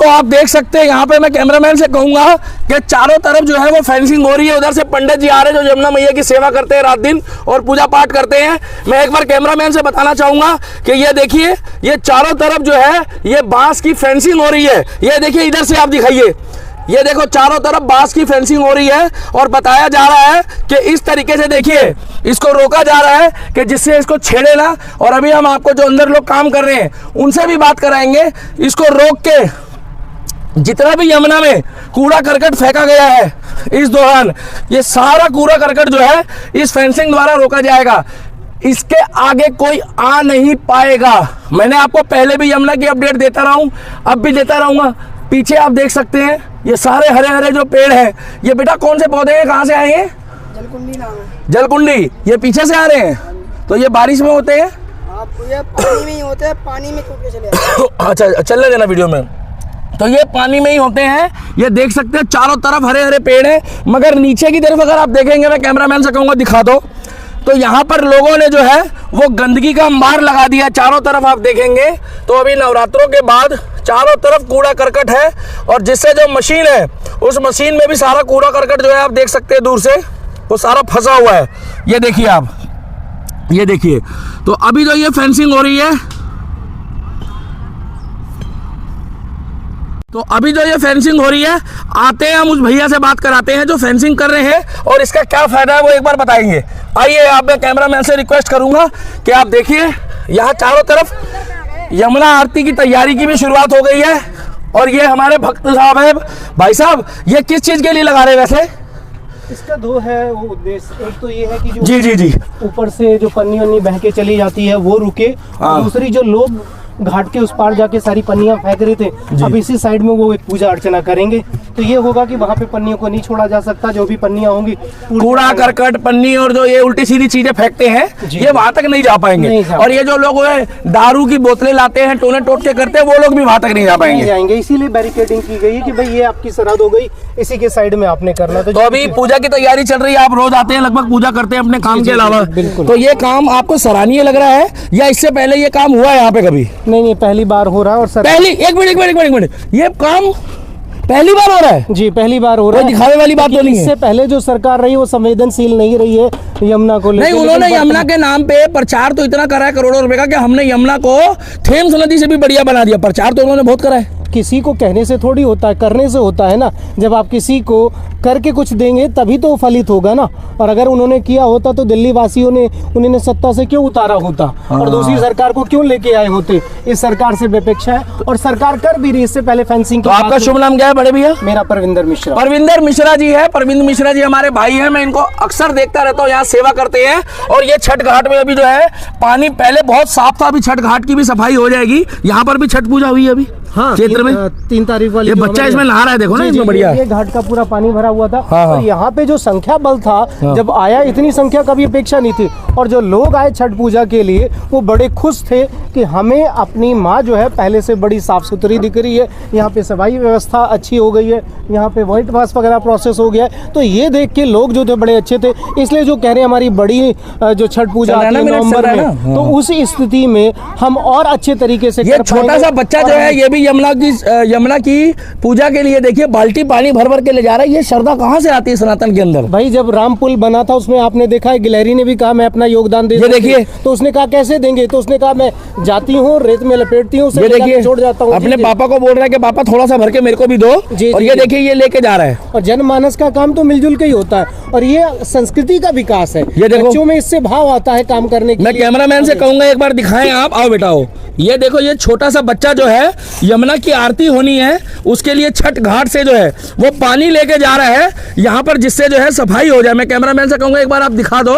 तो आप देख सकते हैं यहाँ पे मैं कैमरामैन से कहूंगा कि चारों तरफ जो है वो फेंसिंग हो रही है। उधर से पंडित जी आ रहे हैं जो यमुना मैया की सेवा करते हैं रात दिन और पूजा पाठ करते हैं। मैं एक बार कैमरामैन से बताना चाहूंगा कि ये देखिए, ये चारों तरफ जो है ये बांस की फेंसिंग हो रही है। ये देखिए, इधर से आप दिखाइए, ये देखो चारों तरफ बांस की फेंसिंग हो रही है और बताया जा रहा है कि इस तरीके से देखिए इसको रोका जा रहा है कि जिससे इसको छेड़े ना। और अभी हम आपको जो अंदर लोग काम कर रहे हैं उनसे भी बात कराएंगे, इसको रोक के जितना भी यमुना में कूड़ा करकट फेंका गया है इस दौरान, ये सारा कूड़ा करकट जो है इस फेंसिंग द्वारा रोका जाएगा। इसके आगे कोई आ नहीं पाएगा। मैंने आपको पहले भी यमुना की अपडेट देता रहा हूं, अब भी देता रहूंगा। पीछे आप देख सकते हैं ये सारे हरे हरे जो पेड़ हैं, ये बेटा कौन से पौधे हैं, कहाँ से आए हैं? जलकुंडी नाम है। जलकुंडी, ये पीछे से आ रहे हैं। तो ये बारिश में होते हैं? आप ये पानी में ही होते हैं, पानी में टूट के चले आते हैं। अच्छा, चलने देना वीडियो में। तो ये पानी में ही होते हैं। ये देख सकते हैं चारों तरफ हरे हरे पेड़ हैं, मगर नीचे की तरफ अगर आप देखेंगे, मैं कैमरामैन से कहूँगा दिखा दो, तो यहाँ पर लोगों ने जो है वो गंदगी का अंबार लगा दिया चारों तरफ। आप देखेंगे तो अभी नवरात्रों के बाद चारों तरफ कूड़ा करकट है और जिससे जो मशीन है उस मशीन में भी सारा कूड़ा करकट जो है आप देख सकते हैं दूर से वो सारा फंसा हुआ है। ये देखिए आप, ये देखिए। तो अभी जो ये फेंसिंग हो रही है, तो अभी जो ये फेंसिंग हो रही है, आते हैं हम उस भैया से बात कराते हैं जो फेंसिंग कर रहे हैं और इसका क्या फायदा है वो एक बार बताएंगे। आइए, आप मैं कैमरामैन से रिक्वेस्ट करूंगा कि आप देखिए यहाँ चारों तरफ यमुना आरती की तैयारी की भी शुरुआत हो गई है और ये हमारे भक्त साहब है। भाई साहब, ये किस चीज के लिए लगा रहे हैं वैसे? इसका दो है वो उद्देश्य। एक तो ये है कि जो जी ऊपर से जो पन्नी वन्नी बह के चली जाती है वो रुके, और दूसरी जो लोग घाट के उस पार जाके सारी पन्नियां फेंक रहे थे, अब इसी साइड में वो एक पूजा अर्चना करेंगे, तो ये होगा कि वहाँ पे पन्नियों को नहीं छोड़ा जा सकता। जो भी पन्नियां होंगी, कूड़ा करकट पन्नी और जो ये उल्टी सीधी चीजें फेंकते हैं, ये वहां तक नहीं जा पाएंगे। और ये जो लोग दारू की बोतलें लाते हैं, टोने टोट के करते हैं, वो लोग भी वहां तक नहीं जा पाएंगे। इसीलिए बैरिकेडिंग की गई है कि भाई ये आपकी सरहद हो गई, इसी के साइड में आपने करना। तो अभी पूजा की तैयारी चल रही है, आप रोज आते हैं लगभग पूजा करते हैं अपने काम के अलावा, तो ये काम आपको सराहनीय लग रहा है या इससे पहले ये काम हुआ है यहाँ पे कभी? नहीं, पहली बार हो रहा है। और सर पहली, एक मिनट, ये काम पहली बार हो रहा है? जी, पहली बार हो रहा है। दिखावे वाली बात तो नहीं है। इससे पहले जो सरकार रही वो संवेदनशील नहीं रही है यमुना को लेकर। नहीं, उन्होंने यमुना के नाम पे प्रचार तो इतना करा है करोड़ों रुपए का कि हमने यमुना को थेम्स नदी से भी बढ़िया बना दिया। प्रचार तो उन्होंने बहुत करा है। किसी को कहने से थोड़ी होता है, करने से होता है ना। जब आप किसी को करके कुछ देंगे तभी तो फलित होगा ना। और अगर उन्होंने किया होता तो दिल्ली वासियों ने उन्हें सत्ता से क्यों उतारा होता और दूसरी सरकार को क्यों लेके आए होते? इस सरकार से विपेक्षा है और सरकार कर भी रही। इससे पहले फेंसिंग। तो आपका शुभ नाम क्या है बड़े भैया? मेरा परविंदर मिश्रा। परविंदर मिश्रा जी है। परविंदर मिश्रा जी हमारे भाई हैं, मैं इनको अक्सर देखता रहता हूँ, यहाँ सेवा करते हैं। और ये छठ घाट में अभी जो है पानी पहले बहुत साफ था, अभी छठ घाट की भी सफाई हो जाएगी। यहाँ पर भी छठ पूजा हुई अभी क्षेत्र में 3 तारीख वाली। ये बच्चा इसमें नहा रहा है, देखो ना इसमें बढ़िया। ये घाट का पूरा पानी भरा हुआ था। और यहाँ पे जो संख्या बल था, जब आया इतनी संख्या कभी अपेक्षा नहीं थी। और जो लोग आए छठ पूजा के लिए वो बड़े खुश थे कि हमें अपनी माँ जो है पहले से बड़ी साफ सुथरी दिख रही है। यहाँ पे सफाई व्यवस्था अच्छी हो गई है, यहाँ पे व्हाइट वाश वगैरह प्रोसेस हो गया है। तो ये देख के लोग जो थे बड़े अच्छे थे। इसलिए जो कह रहे हैं हमारी बड़ी जो छठ पूजा आती है नवंबर में, तो उस स्थिति में हम और अच्छे तरीके से ये छोटा सा बच्चा जो है ये भी यमुना की पूजा के लिए देखिए बाल्टी पानी भर भर के ले जा रहा है। ये श्रद्धा कहाँ से आती है सनातन के अंदर? भाई जब राम पुल बना था उसमें आपने देखा है गिलहरी ने भी कहा मैं अपना योगदान दे, देखिए तो उसने कहा कैसे देंगे? तो उसने कहा मैं जाती हूँ रेत में लपेटती हूँ, ये देखिए छोड़ जाता हूँ। अपने पापा को बोल रहा है कि पापा थोड़ा सा भर के मेरे को भी दो। और ये देखिए ये लेके जा रहा है। और जनमानस का काम तो मिलजुल के ही होता है और ये संस्कृति का विकास है। ये देखो बच्चों में इससे भाव आता है काम करने की। मैं कैमरामैन से कहूंगा एक बार दिखाएं आप, आओ बेटा आओ। ये देखो ये छोटा सा बच्चा जो है यमुना की आरती होनी है उसके लिए छठ घाट से जो है वो पानी लेके जा रहा है यहाँ पर, जिससे जो है सफाई हो जाए। मैं कैमरामैन से कहूंगा एक बार आप दिखा दो।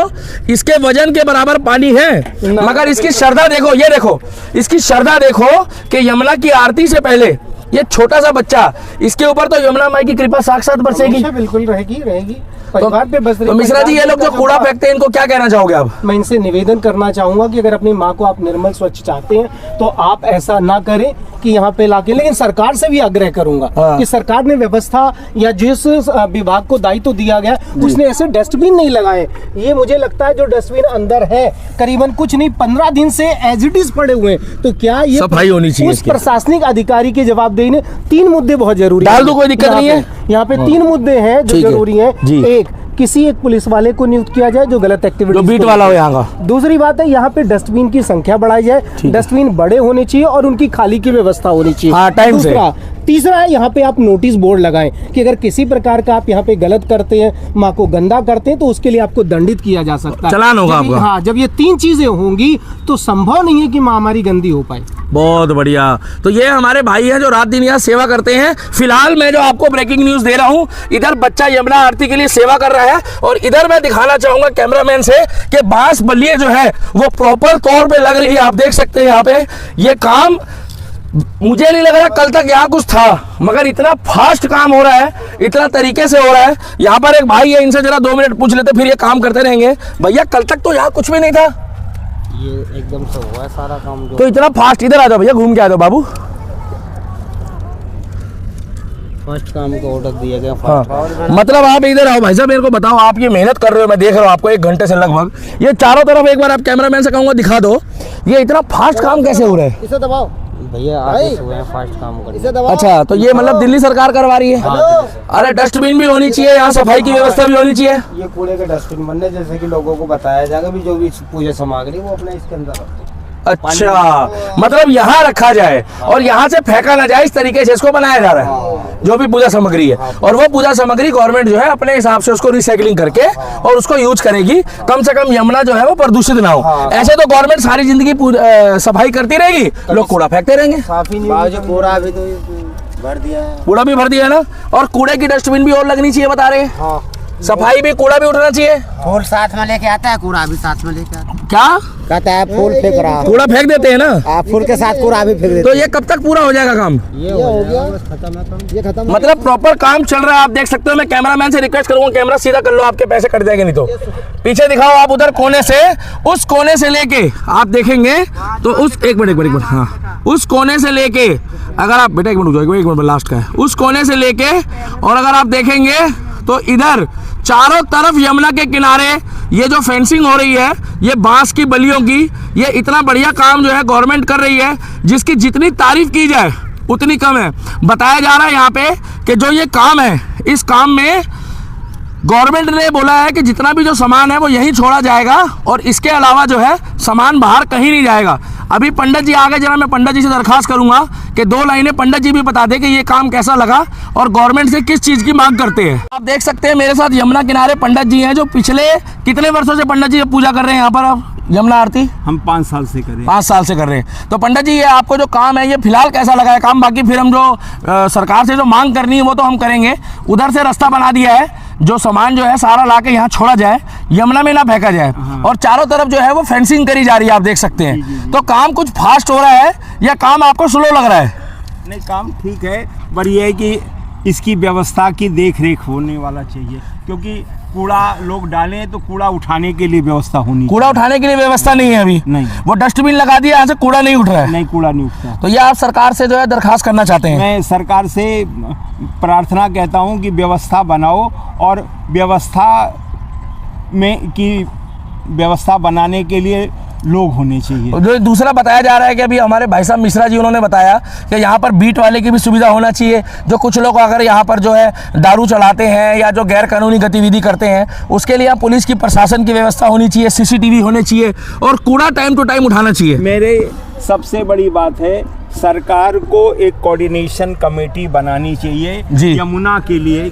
इसके वजन के बराबर पानी है, मगर इसकी श्रद्धा देखो, ये देखो इसकी श्रद्धा देखो कि यमुना की आरती से पहले ये छोटा सा बच्चा, इसके ऊपर तो यमुना माई की कृपा साक्षात बरसेगी। बिल्कुल रहेगी। परिवार पे बस रही। तो मिश्रा जी, ये लोग जो कूड़ा फेंकते हैं इनको क्या कहना चाहोगे आप? मैं इनसे निवेदन करना चाहूंगा कि अगर अपनी माँ को आप निर्मल स्वच्छ चाहते हैं तो आप ऐसा ना करें कि यहाँ पे लाके, लेकिन सरकार से भी आग्रह करूंगा कि सरकार ने व्यवस्था या जिस विभाग को दायित्व दिया गया उसने ऐसे डस्टबिन नहीं लगाए। ये मुझे लगता है जो डस्टबिन अंदर है करीबन कुछ नहीं 15 दिन से एज इट इज पड़े हुए हैं, तो क्या ये सफाई होनी चाहिए उस प्रशासनिक अधिकारी के जवाबदेही ने 3 मुद्दे बहुत जरूरी डाल दो, कोई दिक्कत नहीं है। यहाँ पे 3 मुद्दे हैं जो जरूरी है। एक, किसी एक पुलिस वाले को नियुक्त किया जाए जो गलत एक्टिविटी, जो बीट वाला हो यहाँ का। दूसरी बात है यहाँ पे डस्टबिन की संख्या बढ़ाई जाए, डस्टबिन बड़े होने चाहिए और उनकी खाली की व्यवस्था होनी चाहिए। हाँ, टाइम से। तीसरा है यहाँ पे आप नोटिस बोर्ड लगाएं कि अगर किसी प्रकार का आप यहाँ पे गलत करते हैं, माँ को गंदा करते हैं, तो उसके लिए आपको दंडित किया जा सकता है, चालान होगा आपका। हाँ, जब ये 3 चीजें होंगी तो संभव नहीं है कि माँ हमारी गंदी हो पाए। बहुत बढ़िया। तो ये हमारे भाई हैं जो रात दिन यहाँ सेवा करते हैं। फिलहाल मैं जो आपको ब्रेकिंग न्यूज दे रहा हूँ, इधर बच्चा यमुना आरती के लिए सेवा कर रहा है और इधर मैं दिखाना चाहूंगा कैमरामैन से कि बांस बल्लियां जो है वो प्रॉपर तौर पे लग रही है। आप देख सकते हैं यहाँ पे ये काम, मुझे नहीं लग रहा कल तक यहाँ कुछ था, मगर इतना फास्ट काम हो रहा है, इतना तरीके से हो रहा है। यहाँ पर एक भाई है, इनसे जरा 2 मिनट पूछ लेते, फिर ये काम करते रहेंगे। भैया, कल तक तो यहाँ कुछ भी नहीं था, ये एकदम से हुआ है सारा काम जो। तो इतना फास्ट। इधर आ जाओ भैया, घूम के आ जाओ बाबू। फर्स्ट काम को ऑर्डर दिया गया। हाँ, मतलब आप इधर आओ भाई साहब, मेरे को बताओ, आप ये मेहनत कर रहे हो, मैं देख रहा हूँ आपको 1 घंटे से लगभग। ये चारों तरफ एक बार आप कैमरामैन से कहूँगा दिखा दो, ये इतना फास्ट काम कैसे हो रहा है? इसे दबाओ भैया, आदेश हुए हैं फास्ट काम करने। अच्छा, तो ये मतलब दिल्ली सरकार करवा रही है। अरे डस्टबिन भी होनी चाहिए, यहाँ सफाई की व्यवस्था भी होनी चाहिए। ये कूड़े के डस्टबिन बनने, जैसे कि लोगों को बताया जाएगा भी जो भी पूजा सामग्री वो अपने इसके अंदर रखो। अच्छा, मतलब यहाँ रखा जाए और यहाँ से फेंका ना जाए, इस तरीके से इसको बनाया जा रहा है जो भी पूजा सामग्री है। और वो पूजा सामग्री गवर्नमेंट जो है अपने हिसाब से उसको रिसाइकलिंग करके और उसको यूज करेगी, कम से कम यमुना जो है वो प्रदूषित ना हो। ऐसे तो गवर्नमेंट सारी जिंदगी सफाई करती रहेगी, लोग कूड़ा फेंकते रहेंगे। कूड़ा भी तो भर दिया है, कूड़ा भी भर दिया है ना, और कूड़े की डस्टबिन भी और लगनी चाहिए बता रहे हैं। सफाई भी, कूड़ा भी उठाना चाहिए। फूल साथ में लेके आता है, कूड़ा भी साथ में लेके आता है। क्या कहता है फूल फेंक रहा, कूड़ा फेंक देते हैं ना, आप फूल के साथ कूड़ा भी फेंक देते। तो ये कब तक पूरा हो जाएगा काम? ये हो गया, खत्म है काम, ये खत्म। मतलब प्रॉपर काम चल रहा है, आप देख सकते हो। मैं कैमरामैन से रिक्वेस्ट करूंगा, कैमरा सीधा कर लो, आपके पैसे कट जाएंगे नहीं तो। पीछे दिखाओ आप, उधर कोने से, उस कोने से लेके आप देखेंगे तो उस एक मिनट, हाँ, उस कोने से लेके, अगर आप बेटा एक मिनट लास्ट का है, उस कोने से लेके और अगर आप देखेंगे तो इधर चारों तरफ यमुना के किनारे ये जो फेंसिंग हो रही है, ये बांस की बलियों की, ये इतना बढ़िया काम जो है गवर्नमेंट कर रही है, जिसकी जितनी तारीफ की जाए उतनी कम है। बताया जा रहा है यहाँ पे कि जो ये काम है, इस काम में गवर्नमेंट ने बोला है कि जितना भी जो सामान है वो यहीं छोड़ा जाएगा और इसके अलावा जो है सामान बाहर कहीं नहीं जाएगा। अभी पंडित जी आ गए, जरा मैं पंडित जी से दरखास्त करूंगा कि 2 लाइनें पंडित जी भी बता दें कि ये काम कैसा लगा और गवर्नमेंट से किस चीज की मांग करते हैं। आप देख सकते हैं मेरे साथ यमुना किनारे पंडित जी हैं, जो पिछले कितने वर्षों से पंडित जी पूजा कर रहे हैं यहाँ पर। आप यमुना आरती हम 5 साल से कर रहे हैं। 5 साल से कर रहे हैं। तो पंडित जी, ये आपको जो काम है ये फिलहाल कैसा लगा है काम? बाकी फिर हम जो सरकार से जो मांग करनी है वो तो हम करेंगे। उधर से रास्ता बना दिया है, जो सामान जो है सारा लाके यहाँ छोड़ा जाए, यमुना में ना फेंका जाए। और चारों तरफ जो है वो फेंसिंग करी जा रही है, आप देख सकते हैं। तो काम कुछ फास्ट हो रहा है या काम आपको स्लो लग रहा है? नहीं, काम ठीक है, पर यह है कि इसकी व्यवस्था की देख रेख होने वाला चाहिए, क्योंकि कूड़ा लोग डालें तो कूड़ा उठाने के लिए व्यवस्था होनी। कूड़ा उठाने के लिए व्यवस्था नहीं है अभी? नहीं। वो डस्टबिन लगा दिया, यहाँ से कूड़ा नहीं उठ रहा है? नहीं, कूड़ा नहीं उठता। तो ये आप सरकार से जो है दरखास्त करना चाहते हैं? मैं सरकार से प्रार्थना कहता हूँ कि व्यवस्था बनाओ, और व्यवस्था बनाने के लिए लोग होने चाहिए। जो दूसरा बताया जा रहा है कि अभी हमारे भाई साहब मिश्रा जी उन्होंने बताया कि यहाँ पर बीट वाले की भी सुविधा होना चाहिए। जो कुछ लोग अगर यहाँ पर जो है दारू चलाते हैं या जो गैर कानूनी गतिविधि करते हैं, उसके लिए पुलिस की, प्रशासन की व्यवस्था होनी चाहिए, CCTV होने चाहिए और कूड़ा टाइम टू टाइम उठाना चाहिए। मेरे सबसे बड़ी बात है, सरकार को एक कोऑर्डिनेशन कमेटी बनानी चाहिए यमुना के लिए,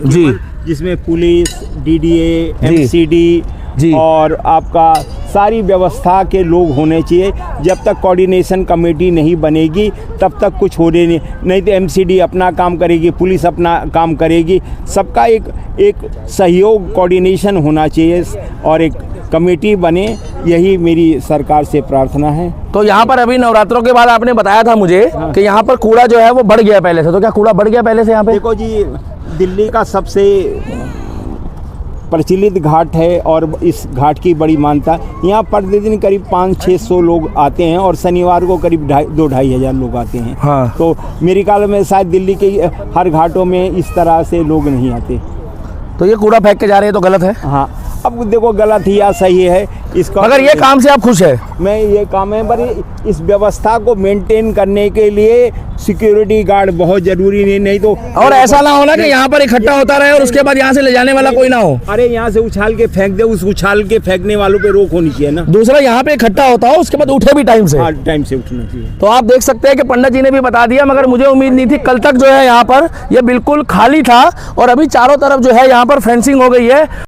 जिसमें पुलिस, DDA, MCD और आपका सारी व्यवस्था के लोग होने चाहिए। जब तक कोऑर्डिनेशन कमेटी नहीं बनेगी तब तक कुछ होने नहीं तो MCD अपना काम करेगी, पुलिस अपना काम करेगी। सबका एक सहयोग, कोऑर्डिनेशन होना चाहिए और एक कमेटी बने, यही मेरी सरकार से प्रार्थना है। तो यहाँ पर अभी नवरात्रों के बाद आपने बताया था मुझे कि यहाँ पर कूड़ा जो है वो बढ़ गया पहले से, तो क्या कूड़ा बढ़ गया पहले से यहाँ पे? देखो जी, दिल्ली का सबसे प्रचलित घाट है और इस घाट की बड़ी मान्यता। यहाँ प्रतिदिन करीब 500-600 लोग आते हैं और शनिवार को करीब 2,500 लोग आते हैं। हाँ। तो मेरे ख्याल में शायद दिल्ली के हर घाटों में इस तरह से लोग नहीं आते। तो ये कूड़ा फेंक के जा रहे हैं तो गलत है। हाँ, अब देखो गलत ही या सही है इसका, मगर ये काम से आप खुश है? मैं ये काम है, पर इस व्यवस्था को मेंटेन करने के लिए सिक्योरिटी गार्ड बहुत जरूरी नहीं तो। और ऐसा ना होना कि यहाँ पर इकट्ठा होता रहे और उसके बाद यहाँ से ले जाने वाला कोई ना हो। अरे यहाँ से उछाल के फेंक दे, उस उछाल के फेंकने वालों पे रोक होनी चाहिए ना। दूसरा यहाँ पे इकट्ठा होता हो उसके बाद उठे भी टाइम से। हाँ, टाइम से उठना चाहिए। तो आप देख सकते हैं कि पंडित जी ने भी बता दिया, मगर मुझे उम्मीद नहीं थी। कल तक जो है यहाँ पर ये बिल्कुल खाली था और अभी चारों तरफ जो है यहाँ पर फेंसिंग हो गई है।